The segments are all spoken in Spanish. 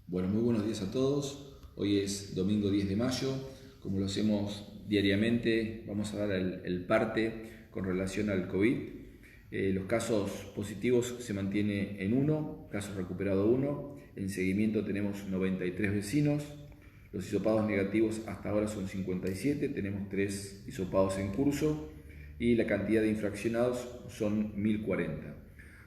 Bueno, muy buenos días a todos. Hoy es domingo 10 de mayo. Como lo hacemos diariamente, vamos a dar el parte con relación al COVID. Los casos positivos se mantiene en 1, casos recuperados 1. En seguimiento tenemos 93 vecinos. Los hisopados negativos hasta ahora son 57. Tenemos 3 hisopados en curso y la cantidad de infraccionados son 1040.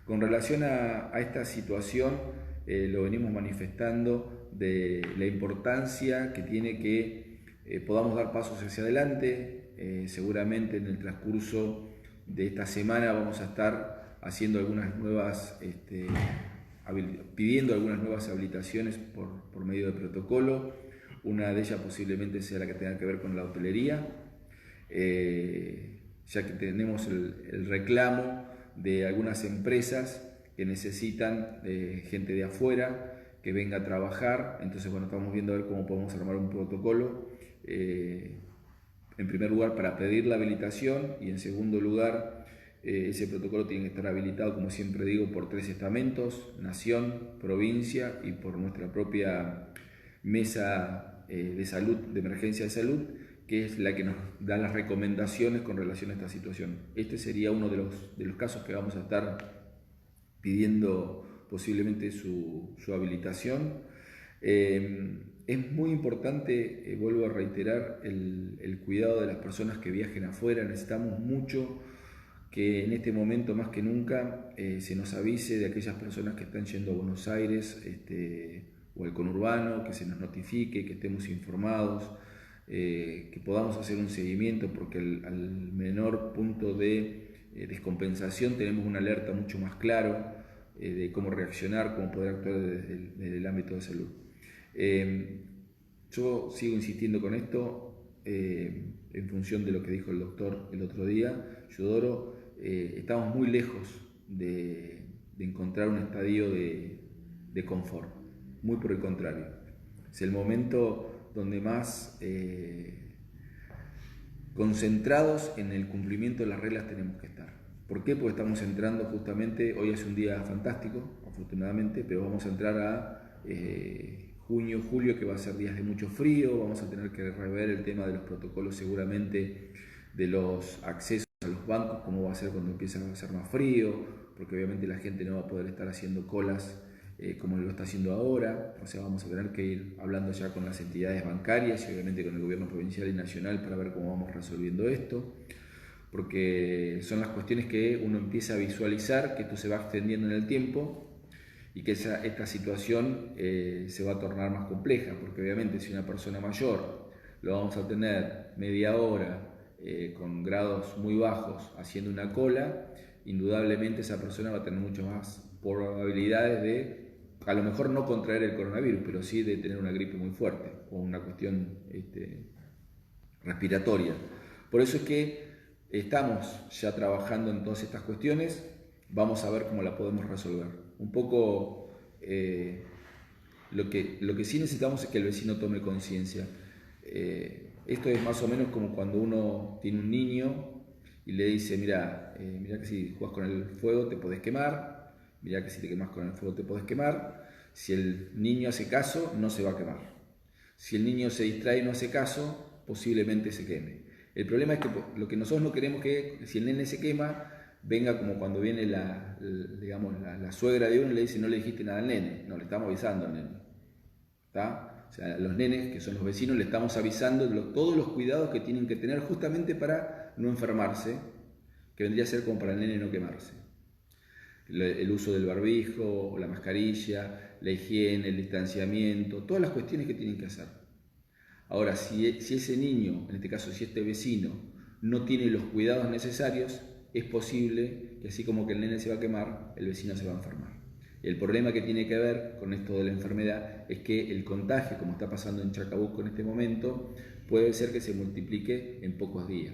Con relación a esta situación, lo venimos manifestando de la importancia que tiene que podamos dar pasos hacia adelante. Seguramente en el transcurso de esta semana vamos a estar haciendo algunas nuevas, pidiendo algunas nuevas habilitaciones por medio de protocolo. Una de ellas posiblemente sea la que tenga que ver con la hotelería, ya que tenemos el reclamo de algunas empresas que necesitan gente de afuera que venga a trabajar. Entonces, bueno, estamos viendo a ver cómo podemos armar un protocolo, en primer lugar para pedir la habilitación, y en segundo lugar ese protocolo tiene que estar habilitado, como siempre digo, por 3 estamentos: nación, provincia y por nuestra propia mesa de salud, de emergencia de salud, que es la que nos da las recomendaciones con relación a esta situación. Este sería uno de los casos que vamos a estar pidiendo posiblemente su habilitación. Es muy importante, vuelvo a reiterar, el cuidado de las personas que viajen afuera. Necesitamos mucho que en este momento más que nunca se nos avise de aquellas personas que están yendo a Buenos Aires o al conurbano, que se nos notifique, que estemos informados, que podamos hacer un seguimiento, porque al menor punto de descompensación tenemos una alerta mucho más claro de cómo reaccionar, cómo poder actuar desde el ámbito de salud. Yo sigo insistiendo con esto en función de lo que dijo el doctor el otro día, Yudoro. Estamos muy lejos de encontrar un estadio de confort, muy por el contrario. Es el momento donde más concentrados en el cumplimiento de las reglas tenemos que estar. ¿Por qué? Porque estamos entrando justamente, hoy es un día fantástico, afortunadamente, pero vamos a entrar a junio, julio, que va a ser días de mucho frío. Vamos a tener que rever el tema de los protocolos, seguramente, de los accesos a los bancos, cómo va a ser cuando empiece a hacer más frío, porque obviamente la gente no va a poder estar haciendo colas como lo está haciendo ahora. O sea, vamos a tener que ir hablando ya con las entidades bancarias y obviamente con el gobierno provincial y nacional para ver cómo vamos resolviendo esto, porque son las cuestiones que uno empieza a visualizar, que esto se va extendiendo en el tiempo y que esta situación se va a tornar más compleja, porque obviamente si una persona mayor lo vamos a tener media hora con grados muy bajos haciendo una cola, indudablemente esa persona va a tener mucho más probabilidades de, a lo mejor no contraer el coronavirus, pero sí de tener una gripe muy fuerte o una cuestión respiratoria. Por eso es que estamos ya trabajando en todas estas cuestiones. Vamos a ver cómo la podemos resolver. Un poco lo que sí necesitamos es que el vecino tome conciencia. Esto es más o menos como cuando uno tiene un niño y le dice: mira que si juegas con el fuego te podés quemar, mira que si te quemas con el fuego te podés quemar. Si el niño hace caso, no se va a quemar. Si el niño se distrae y no hace caso, posiblemente se queme. El problema es que lo que nosotros no queremos, que si el nene se quema, venga como cuando viene la suegra de uno y le dice: no le dijiste nada al nene. No, le estamos avisando al nene. ¿Está? O sea, a los nenes, que son los vecinos, le estamos avisando todos los cuidados que tienen que tener justamente para no enfermarse, que vendría a ser como para el nene no quemarse. El uso del barbijo, la mascarilla, la higiene, el distanciamiento, todas las cuestiones que tienen que hacer. Ahora, si ese niño, en este caso si este vecino, no tiene los cuidados necesarios, es posible que así como que el nene se va a quemar, el vecino se va a enfermar. El problema que tiene que ver con esto de la enfermedad es que el contagio, como está pasando en Chacabuco en este momento, puede ser que se multiplique en pocos días.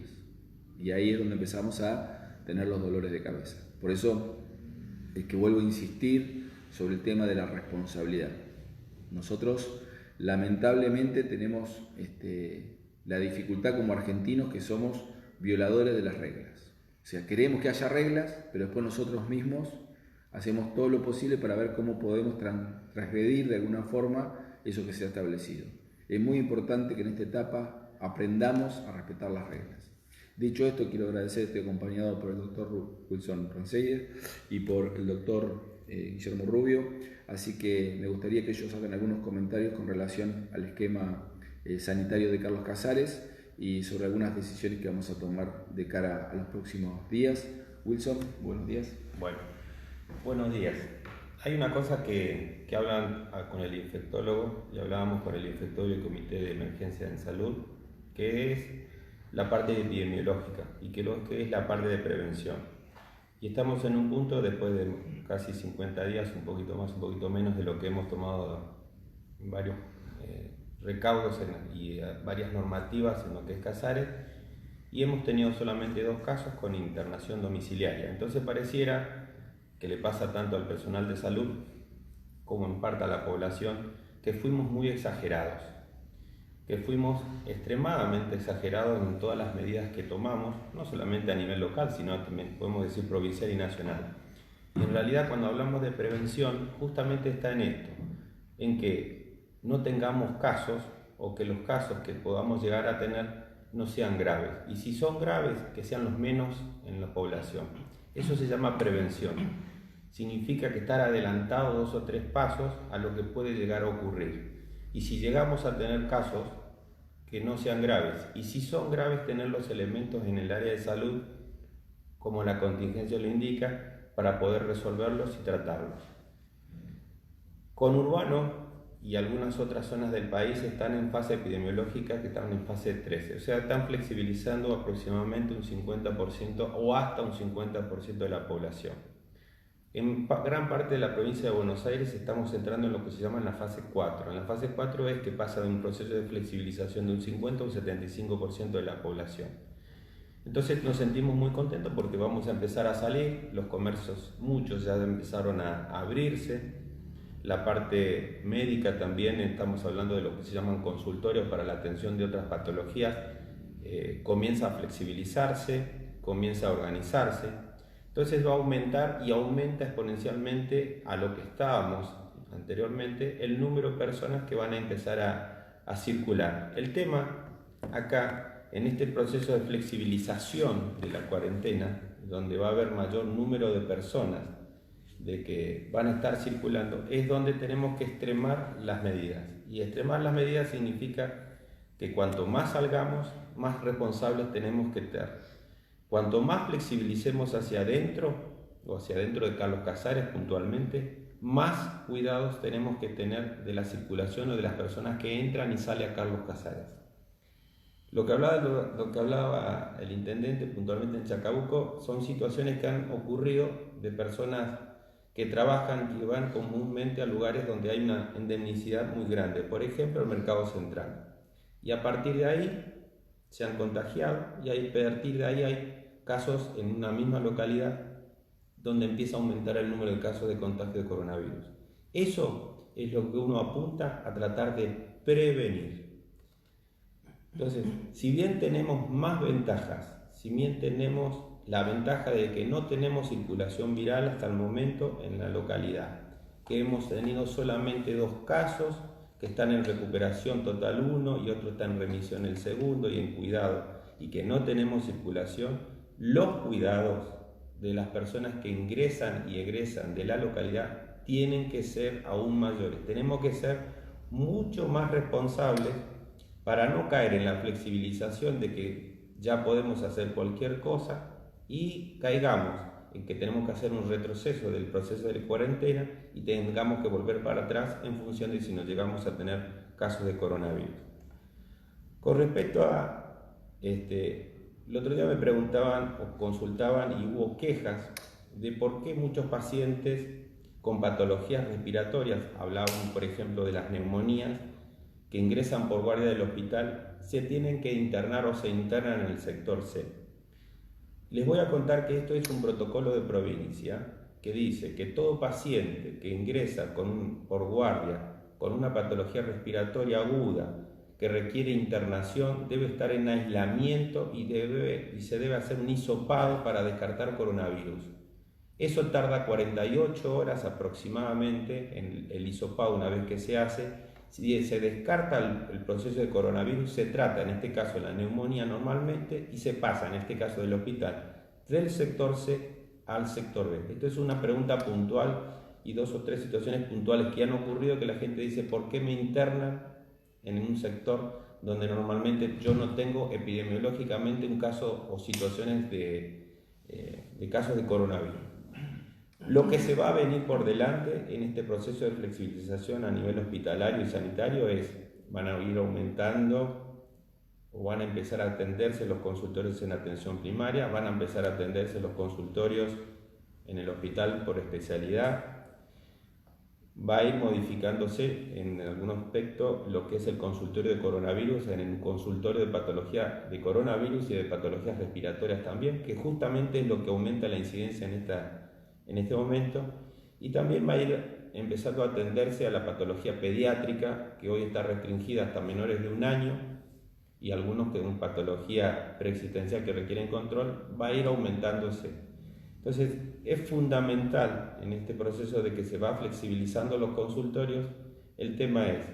Y ahí es donde empezamos a tener los dolores de cabeza. Por eso es que vuelvo a insistir sobre el tema de la responsabilidad. Nosotros lamentablemente tenemos la dificultad como argentinos, que somos violadores de las reglas. O sea, queremos que haya reglas, pero después nosotros mismos hacemos todo lo posible para ver cómo podemos transgredir de alguna forma eso que se ha establecido. Es muy importante que en esta etapa aprendamos a respetar las reglas. Dicho esto, quiero agradecer, estoy acompañado por el doctor Wilson Ronseyer y por el doctor Guillermo Rubio, así que me gustaría que ellos hagan algunos comentarios con relación al esquema sanitario de Carlos Casares y sobre algunas decisiones que vamos a tomar de cara a los próximos días. Wilson, buenos días. Bueno, buenos días. Hay una cosa que hablan con el infectólogo, y hablábamos con el infectólogo del Comité de Emergencia en Salud, que es la parte epidemiológica y que es la parte de prevención. Y estamos en un punto, después de casi 50 días, un poquito más, un poquito menos de lo que hemos tomado varios recaudos y varias normativas en lo que es Casares, y hemos tenido solamente 2 casos con internación domiciliaria. Entonces pareciera que le pasa tanto al personal de salud como en parte a la población, que fuimos muy exagerados, que fuimos extremadamente exagerados en todas las medidas que tomamos, no solamente a nivel local, sino también podemos decir provincial y nacional. Y en realidad cuando hablamos de prevención, justamente está en esto, en que no tengamos casos, o que los casos que podamos llegar a tener no sean graves, y si son graves, que sean los menos en la población. Eso se llama prevención. Significa que estar adelantado 2 o 3 pasos a lo que puede llegar a ocurrir. Y si llegamos a tener casos, que no sean graves. Y si son graves, tener los elementos en el área de salud, como la contingencia lo indica, para poder resolverlos y tratarlos. Conurbano y algunas otras zonas del país están en fase epidemiológica, que están en fase 13. O sea, están flexibilizando aproximadamente un 50% o hasta un 50% de la población. En gran parte de la provincia de Buenos Aires estamos entrando en lo que se llama la fase 4. En la fase 4 es que pasa de un proceso de flexibilización de un 50 a un 75% de la población. Entonces nos sentimos muy contentos porque vamos a empezar a salir, los comercios, muchos ya empezaron a abrirse, la parte médica también, estamos hablando de lo que se llaman consultorios para la atención de otras patologías, comienza a flexibilizarse, comienza a organizarse. Entonces va a aumentar y aumenta exponencialmente a lo que estábamos anteriormente el número de personas que van a empezar a circular. El tema acá, en este proceso de flexibilización de la cuarentena, donde va a haber mayor número de personas de que van a estar circulando, es donde tenemos que extremar las medidas. Y extremar las medidas significa que cuanto más salgamos, más responsables tenemos que ser. Cuanto más flexibilicemos hacia adentro, o hacia adentro de Carlos Casares puntualmente, más cuidados tenemos que tener de la circulación o de las personas que entran y salen a Carlos Casares. Lo que hablaba el intendente puntualmente en Chacabuco son situaciones que han ocurrido de personas que trabajan y van comúnmente a lugares donde hay una endemicidad muy grande, por ejemplo el Mercado Central. Y a partir de ahí se han contagiado y a partir de ahí hay casos en una misma localidad donde empieza a aumentar el número de casos de contagio de coronavirus. Eso es lo que uno apunta a tratar de prevenir. Entonces, si bien tenemos más ventajas, si bien tenemos la ventaja de que no tenemos circulación viral hasta el momento en la localidad, que hemos tenido solamente 2 casos, que están en recuperación total 1 y otro está en remisión el segundo y en cuidado, y que no tenemos circulación, los cuidados de las personas que ingresan y egresan de la localidad tienen que ser aún mayores. Tenemos que ser mucho más responsables para no caer en la flexibilización de que ya podemos hacer cualquier cosa y caigamos en que tenemos que hacer un retroceso del proceso de cuarentena y tengamos que volver para atrás en función de si nos llegamos a tener casos de coronavirus. Con respecto a el otro día me preguntaban o consultaban y hubo quejas de por qué muchos pacientes con patologías respiratorias, hablaban por ejemplo de las neumonías, que ingresan por guardia del hospital, se tienen que internar o se internan en el sector C. Les voy a contar que esto es un protocolo de provincia que dice que todo paciente que ingresa por guardia con una patología respiratoria aguda que requiere internación debe estar en aislamiento y se debe hacer un hisopado para descartar coronavirus. Eso tarda 48 horas aproximadamente en el hisopado una vez que se hace. Si se descarta el proceso de coronavirus, se trata en este caso la neumonía normalmente y se pasa en este caso del hospital del sector C al sector B. Esto es una pregunta puntual y 2 o 3 situaciones puntuales que han ocurrido que la gente dice ¿por qué me internan en un sector donde normalmente yo no tengo epidemiológicamente un caso o situaciones de casos de coronavirus? Lo que se va a venir por delante en este proceso de flexibilización a nivel hospitalario y sanitario van a ir aumentando o van a empezar a atenderse los consultorios en atención primaria, van a empezar a atenderse los consultorios en el hospital por especialidad, va a ir modificándose en algún aspecto lo que es el consultorio de coronavirus en el consultorio de patología de coronavirus y de patologías respiratorias también, que justamente es lo que aumenta la incidencia en este momento, y también va a ir empezando a atenderse a la patología pediátrica, que hoy está restringida hasta menores de 1 año, y algunos que con patología preexistencial que requieren control, va a ir aumentándose. Entonces, es fundamental en este proceso de que se va flexibilizando los consultorios, el tema es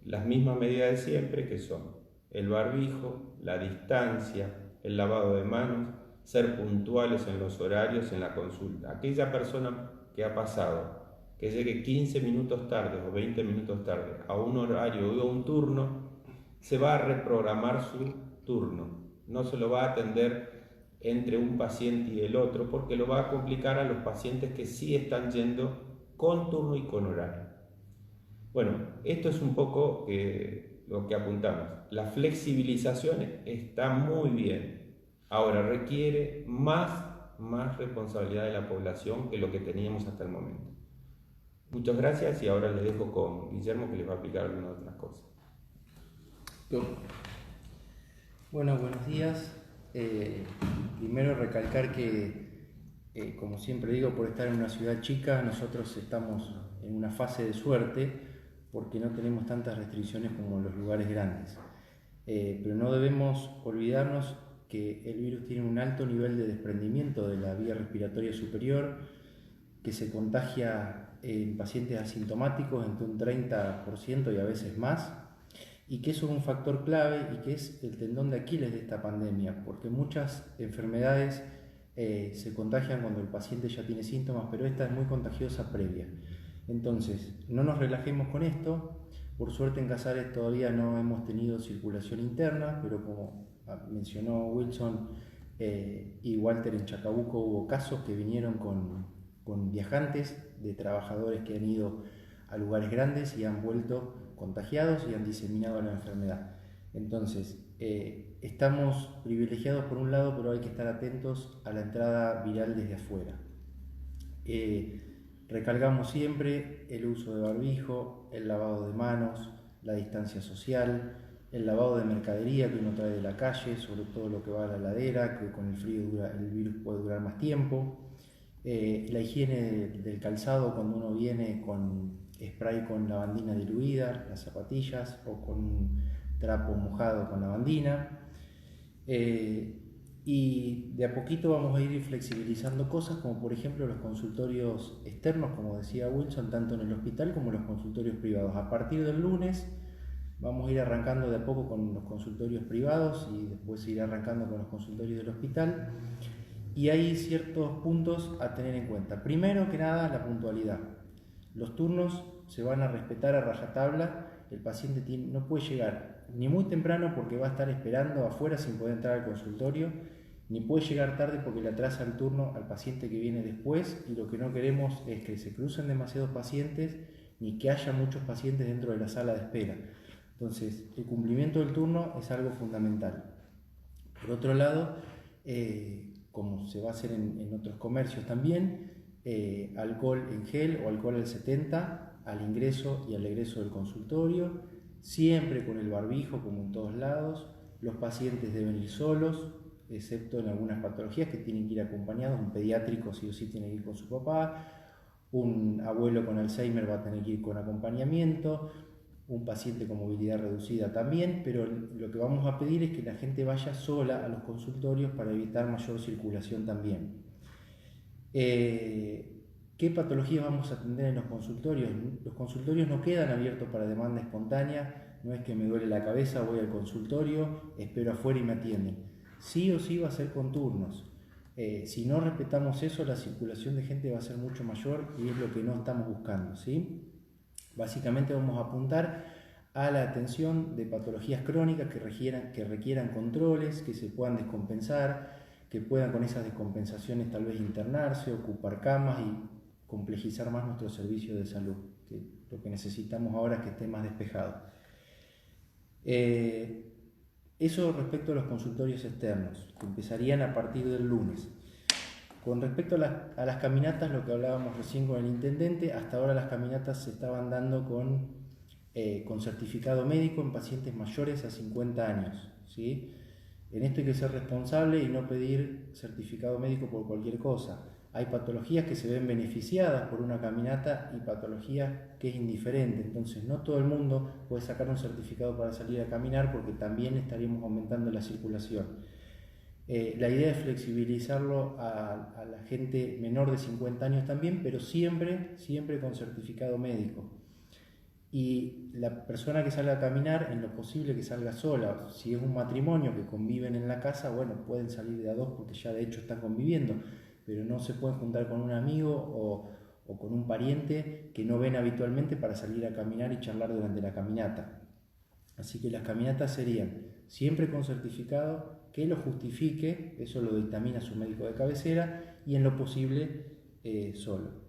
las mismas medidas de siempre, que son el barbijo, la distancia, el lavado de manos, ser puntuales en los horarios en la consulta. Aquella persona que ha pasado, que llegue 15 minutos tarde o 20 minutos tarde a un horario o a un turno, se va a reprogramar su turno. No se lo va a atender entre un paciente y el otro, porque lo va a complicar a los pacientes que sí están yendo con turno y con horario. Bueno, esto es un poco lo que apuntamos. La flexibilización está muy bien. Ahora requiere más responsabilidad de la población que lo que teníamos hasta el momento. Muchas gracias y ahora les dejo con Guillermo que les va a explicar algunas otras cosas. Bueno, buenos días. Primero recalcar que, como siempre digo, por estar en una ciudad chica, nosotros estamos en una fase de suerte porque no tenemos tantas restricciones como en los lugares grandes. Pero no debemos olvidarnos que el virus tiene un alto nivel de desprendimiento de la vía respiratoria superior, que se contagia en pacientes asintomáticos entre un 30% y a veces más, y que eso es un factor clave y que es el tendón de Aquiles de esta pandemia, porque muchas enfermedades se contagian cuando el paciente ya tiene síntomas, pero esta es muy contagiosa previa. Entonces, no nos relajemos con esto. Por suerte en Casares todavía no hemos tenido circulación interna, pero como mencionó Wilson y Walter, en Chacabuco hubo casos que vinieron con viajantes de trabajadores que han ido a lugares grandes y han vuelto contagiados y han diseminado la enfermedad. Entonces, estamos privilegiados por un lado, pero hay que estar atentos a la entrada viral desde afuera. Recalcamos siempre el uso de barbijo, el lavado de manos, la distancia social, el lavado de mercadería que uno trae de la calle, sobre todo lo que va a la heladera, que con el frío el virus puede durar más tiempo. La higiene del calzado cuando uno viene con spray con lavandina diluida, las zapatillas, o con un trapo mojado con lavandina. Y de a poquito vamos a ir flexibilizando cosas, como por ejemplo los consultorios externos, como decía Wilson, tanto en el hospital como en los consultorios privados. A partir del lunes vamos a ir arrancando de a poco con los consultorios privados y después ir arrancando con los consultorios del hospital. Y hay ciertos puntos a tener en cuenta. Primero que nada, la puntualidad. Los turnos se van a respetar a rajatabla. El paciente no puede llegar ni muy temprano porque va a estar esperando afuera sin poder entrar al consultorio, ni puede llegar tarde porque le atrasa el turno al paciente que viene después, y lo que no queremos es que se crucen demasiados pacientes ni que haya muchos pacientes dentro de la sala de espera. Entonces, el cumplimiento del turno es algo fundamental. Por otro lado, como se va a hacer en otros comercios también, alcohol en gel o alcohol al 70 al ingreso y al egreso del consultorio, siempre con el barbijo como en todos lados. Los pacientes deben ir solos, excepto en algunas patologías que tienen que ir acompañados. Un pediátrico sí o sí tiene que ir con su papá, un abuelo con Alzheimer va a tener que ir con acompañamiento, un paciente con movilidad reducida también, pero lo que vamos a pedir es que la gente vaya sola a los consultorios para evitar mayor circulación también. ¿Qué patologías vamos a atender en los consultorios? Los consultorios no quedan abiertos para demanda espontánea, no es que me duele la cabeza, voy al consultorio, espero afuera y me atienden. Sí o sí va a ser con turnos. Si no respetamos eso, la circulación de gente va a ser mucho mayor y es lo que no estamos buscando, ¿sí? Básicamente vamos a apuntar a la atención de patologías crónicas que requieran controles, que se puedan descompensar, que puedan con esas descompensaciones tal vez internarse, ocupar camas y complejizar más nuestro servicio de salud, que lo que necesitamos ahora es que esté más despejado. Eso respecto a los consultorios externos, que empezarían a partir del lunes. Con respecto a las caminatas, lo que hablábamos recién con el intendente, hasta ahora las caminatas se estaban dando con certificado médico en pacientes mayores a 50 años, ¿sí? En esto hay que ser responsable y no pedir certificado médico por cualquier cosa. Hay patologías que se ven beneficiadas por una caminata y patologías que es indiferente. Entonces no todo el mundo puede sacar un certificado para salir a caminar porque también estaríamos aumentando la circulación. La idea es flexibilizarlo a la gente menor de 50 años también, pero siempre con certificado médico. Y la persona que salga a caminar, en lo posible que salga sola. Si es un matrimonio que conviven en la casa, bueno, pueden salir de a dos porque ya de hecho están conviviendo, pero no se pueden juntar con un amigo o con un pariente que no ven habitualmente para salir a caminar y charlar durante la caminata. Así que las caminatas serían siempre con certificado que lo justifique, eso lo dictamina su médico de cabecera, y en lo posible solo.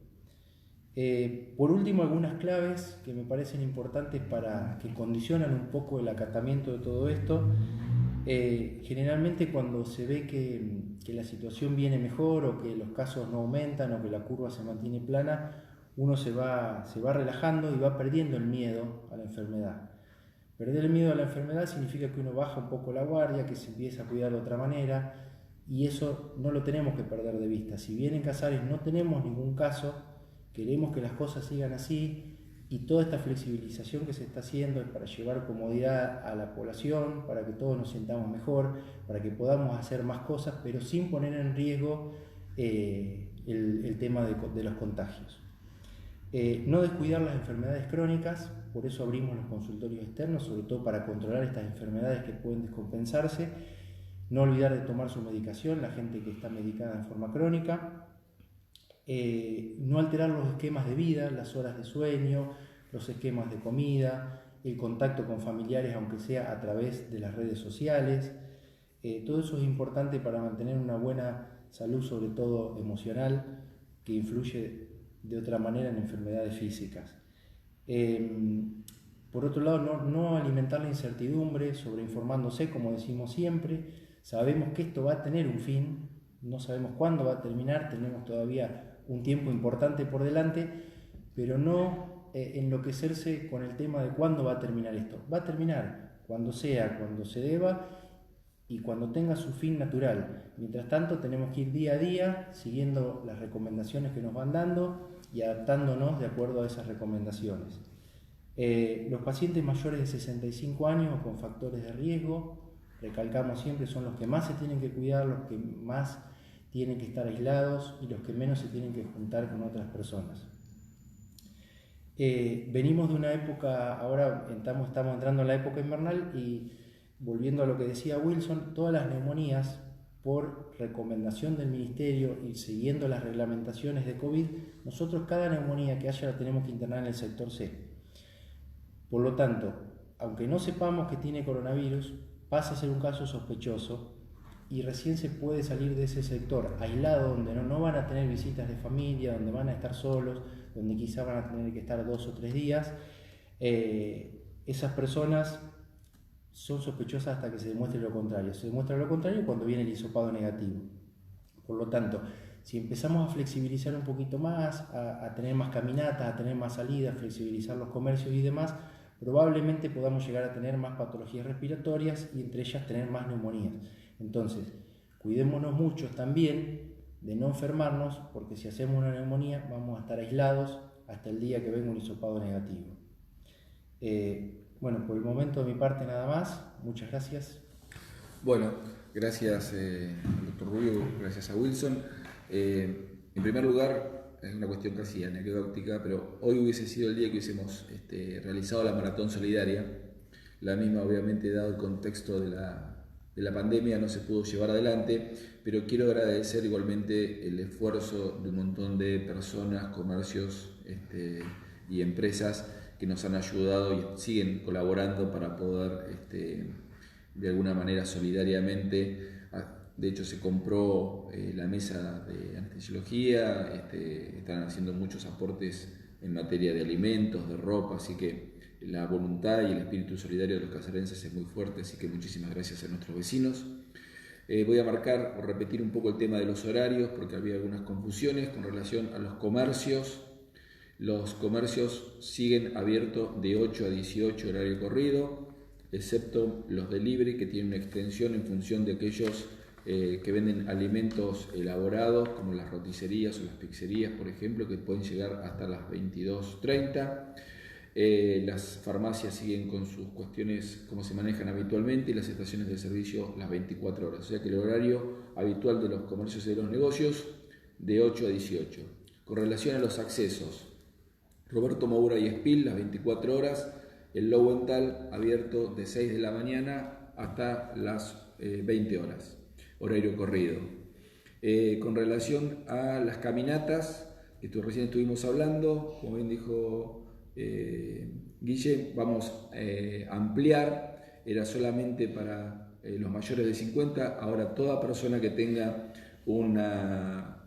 Por último, algunas claves que me parecen importantes para que condicionan un poco el acatamiento de todo esto. Generalmente cuando se ve que la situación viene mejor o que los casos no aumentan o que la curva se mantiene plana, uno se va relajando y va perdiendo el miedo a la enfermedad. Perder el miedo a la enfermedad significa que uno baja un poco la guardia, que se empieza a cuidar de otra manera, y eso no lo tenemos que perder de vista. Si bien en Casares no tenemos ningún caso, queremos que las cosas sigan así, y toda esta flexibilización que se está haciendo es para llevar comodidad a la población, para que todos nos sintamos mejor, para que podamos hacer más cosas, pero sin poner en riesgo el tema de los contagios. No descuidar las enfermedades crónicas, por eso abrimos los consultorios externos, sobre todo para controlar estas enfermedades que pueden descompensarse. No olvidar de tomar su medicación, la gente que está medicada en forma crónica. No alterar los esquemas de vida, las horas de sueño, los esquemas de comida, el contacto con familiares, aunque sea a través de las redes sociales. Todo eso es importante para mantener una buena salud, sobre todo emocional, que influye de otra manera en enfermedades físicas. Por otro lado, no alimentar la incertidumbre, sobreinformándose, como decimos siempre. Sabemos que esto va a tener un fin, no sabemos cuándo va a terminar, tenemos todavía un tiempo importante por delante, pero no enloquecerse con el tema de cuándo va a terminar esto. Va a terminar cuando sea, cuando se deba y cuando tenga su fin natural. Mientras tanto, tenemos que ir día a día siguiendo las recomendaciones que nos van dando y adaptándonos de acuerdo a esas recomendaciones. Los pacientes mayores de 65 años o con factores de riesgo, recalcamos siempre, son los que más se tienen que cuidar, los que más tienen que estar aislados y los que menos se tienen que juntar con otras personas. Venimos de una época, ahora estamos entrando en la época invernal y volviendo a lo que decía Wilson, todas las neumonías por recomendación del Ministerio y siguiendo las reglamentaciones de COVID, nosotros cada neumonía que haya la tenemos que internar en el sector C. Por lo tanto, aunque no sepamos que tiene coronavirus, pasa a ser un caso sospechoso y recién se puede salir de ese sector aislado donde no van a tener visitas de familia, donde van a estar solos, donde quizá van a tener que estar 2 o 3 días. Esas personas son sospechosas hasta que se demuestre lo contrario. Se demuestra lo contrario cuando viene el hisopado negativo. Por lo tanto, si empezamos a flexibilizar un poquito más, a tener más caminatas, a tener más salidas, flexibilizar los comercios y demás, probablemente podamos llegar a tener más patologías respiratorias y entre ellas tener más neumonías. Entonces, cuidémonos mucho también de no enfermarnos, porque si hacemos una neumonía vamos a estar aislados hasta el día que venga un hisopado negativo. Bueno, por el momento de mi parte nada más. Muchas gracias. Bueno, gracias al doctor Rubio, gracias a Wilson. En primer lugar, es una cuestión casi anecdótica, pero hoy hubiese sido el día que hubiésemos realizado la maratón solidaria. La misma, obviamente, dado el contexto de la pandemia, no se pudo llevar adelante, pero quiero agradecer igualmente el esfuerzo de un montón de personas, comercios y empresas que nos han ayudado y siguen colaborando para poder, de alguna manera, solidariamente. De hecho, se compró la mesa de anestesiología, están haciendo muchos aportes en materia de alimentos, de ropa, así que la voluntad y el espíritu solidario de los casarenses es muy fuerte, así que muchísimas gracias a nuestros vecinos. Voy a marcar o repetir un poco el tema de los horarios, porque había algunas confusiones con relación a los comercios. Los comercios siguen abiertos de 8 a 18 horario corrido, excepto los delivery, que tienen una extensión en función de aquellos que venden alimentos elaborados, como las roticerías o las pizzerías, por ejemplo, que pueden llegar hasta las 22:30. Las farmacias siguen con sus cuestiones como se manejan habitualmente y las estaciones de servicio las 24 horas. O sea que el horario habitual de los comercios y de los negocios de 8 a 18. Con relación a los accesos, Roberto Moura y Espil las 24 horas, el Lowenthal abierto de 6 de la mañana hasta las 20 horas, horario corrido. Con relación a las caminatas, que recién estuvimos hablando, como bien dijo Guille, vamos a ampliar, era solamente para los mayores de 50, ahora toda persona que tenga una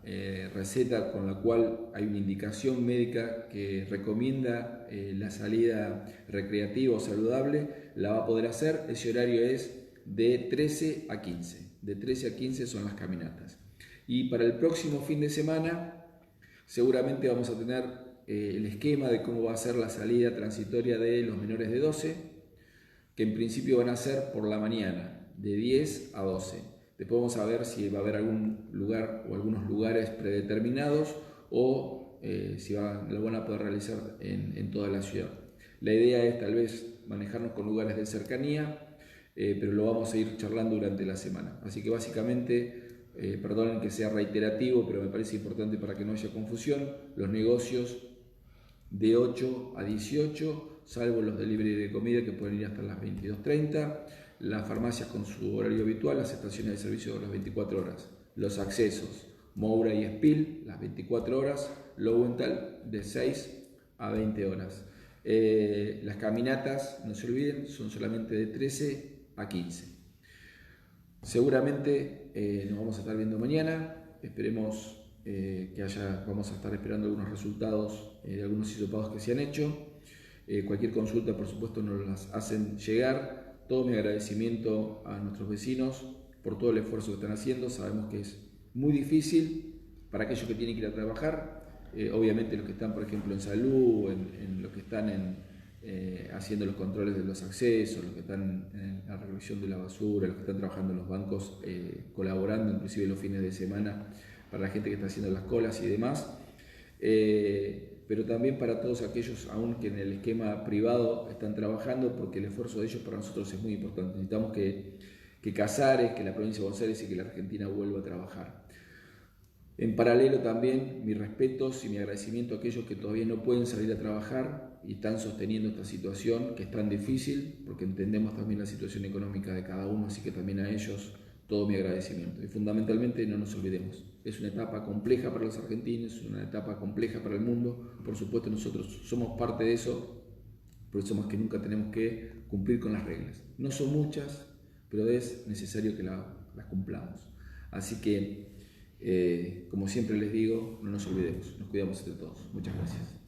receta con la cual hay una indicación médica que recomienda la salida recreativa o saludable, la va a poder hacer. Ese horario es de 13 a 15, de 13 a 15 son las caminatas. Y para el próximo fin de semana seguramente vamos a tener el esquema de cómo va a ser la salida transitoria de los menores de 12, que en principio van a ser por la mañana, de 10 a 12. Después vamos a ver si va a haber algún lugar o algunos lugares predeterminados o si lo van a poder realizar en toda la ciudad. La idea es tal vez manejarnos con lugares de cercanía, pero lo vamos a ir charlando durante la semana. Así que básicamente, perdonen que sea reiterativo, pero me parece importante para que no haya confusión, los negocios de 8 a 18, salvo los delivery de comida que pueden ir hasta las 22:30, las farmacias con su horario habitual, las estaciones de servicio las 24 horas, los accesos, Moura y Espil, las 24 horas, Lowenthal de 6 a 20 horas. Las caminatas, no se olviden, son solamente de 13 a 15. Seguramente nos vamos a estar viendo mañana, esperemos vamos a estar esperando algunos resultados de algunos hisopados que se han hecho. Cualquier consulta, por supuesto, nos las hacen llegar. Todo mi agradecimiento a nuestros vecinos por todo el esfuerzo que están haciendo. Sabemos que es muy difícil para aquellos que tienen que ir a trabajar. Obviamente los que están, por ejemplo, en salud, en los que están haciendo los controles de los accesos, los que están en la recolección de la basura, los que están trabajando en los bancos, colaborando inclusive los fines de semana para la gente que está haciendo las colas y demás. Pero también para todos aquellos aún que en el esquema privado están trabajando, porque el esfuerzo de ellos para nosotros es muy importante. Necesitamos que Casares, que la provincia de Buenos Aires y que la Argentina vuelva a trabajar. En paralelo también mis respetos y mi agradecimiento a aquellos que todavía no pueden salir a trabajar y están sosteniendo esta situación que es tan difícil, porque entendemos también la situación económica de cada uno, así que también a ellos todo mi agradecimiento. Y fundamentalmente no nos olvidemos, es una etapa compleja para los argentinos, es una etapa compleja para el mundo. Por supuesto nosotros somos parte de eso, por eso más que nunca tenemos que cumplir con las reglas. No son muchas, pero es necesario que las cumplamos. Así que, como siempre les digo, no nos olvidemos, nos cuidamos entre todos. Muchas gracias.